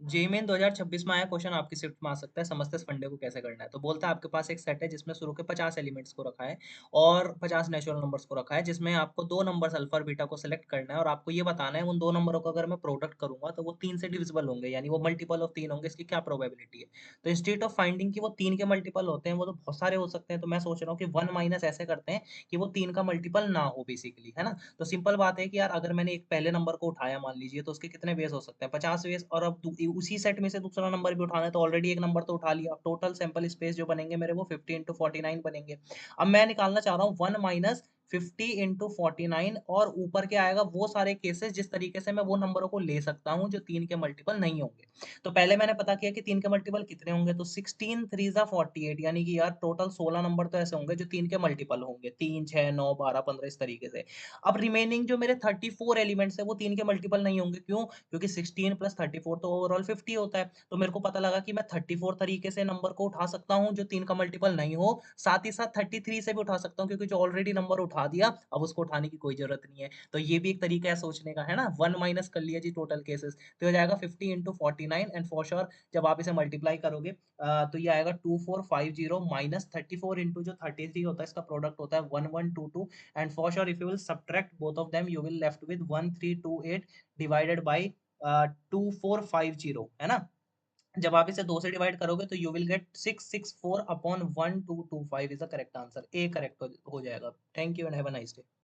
JEE Main 2026 में आया question, आपकी शिफ्ट में आ सकता है। समझते हैं इस फंडे को कैसे करना है। तो बोलता है आपके पास एक सेट है जिसमें शुरू के 50 एलिमेंट्स को रखा है और 50 नेचुरल नंबर्स को रखा है, जिसमें आपको दो नंबर्स अल्फा और बीटा को सिलेक्ट करना है और आपको ये बताना है उन दो नंबरों को अगर मैं प्रोडक्ट करूंगा तो वो 3 से डिविजिबल होंगे, यानी वो मल्टीपल ऑफ 3 होंगे, इसकी क्या प्रोबेबिलिटी है। तो इंस्टेड ऑफ फाइंडिंग कि वो 3 के मल्टीपल होते हैं, वो तो बहुत सारे हो सकते हैं, तो मैं सोच रहा हूँ कि 1 माइनस ऐसे करते हैं कि वो 3 का मल्टीपल ना हो बेसिकली, है ना। तो सिंपल बात है कि यार अगर मैंने एक पहले नंबर को उठाया मान लीजिए, तो उसके कितने बेस हो सकते हैं, 50 बेस, और अब उसी सेट में से दूसरा नंबर भी उठाना है, तो ऑलरेडी एक नंबर तो उठा लिया। टोटल सैंपल स्पेस जो बनेंगे मेरे वो 50 × 49 बनेंगे। अब मैं निकालना चाह रहा हूँ 1 - 50 × 49, और ऊपर क्या आएगा, वो सारे केसेस जिस तरीके से मैं वो नंबरों को ले सकता हूँ जो 3 के मल्टीपल नहीं होंगे। तो पहले मैंने पता किया कि 3 के मल्टीपल कितने होंगे, तो 16 3 48, यानी कि यार टोटल 16 नंबर तो ऐसे होंगे जो 3 के मल्टीपल होंगे, 3 6 9 12 15 इस तरीके से। अब रिमेनिंग जो मेरे 34 एलिमेंट्स है वो 3 के मल्टीपल नहीं होंगे, क्यों, क्योंकि 16 + 34 तो ओवरऑल 50 होता है। तो मेरे को पता लगा कि मैं 34 तरीके से नंबर को उठा सकता हूँ जो 3 का मल्टीपल नहीं हो, साथ ही साथ 33 से भी उठा सकता हूँ, क्योंकि जो ऑलरेडी नंबर उठा दिया अब उसको उठाने की कोई जरूरत नहीं है। तो ये भी एक तरीका है सोचने का, है ना। 1 माइनस कर लिया जी टोटल केसेस, तो हो जाएगा 50 × 49, एंड फॉर श्योर जब आप इसे मल्टीप्लाई करोगे तो ये आएगा 2450 माइनस 34 इंटू जो 33 होता है इसका प्रोडक्ट होता है 1122, and for sure if you will subtract both of them you will left with 1328 divided by 2450, है ना। जब आप इसे 2 से डिवाइड करोगे तो you will get 664 upon 1225 is the correct answer. A correct हो जाएगा। Thank you and have a nice day.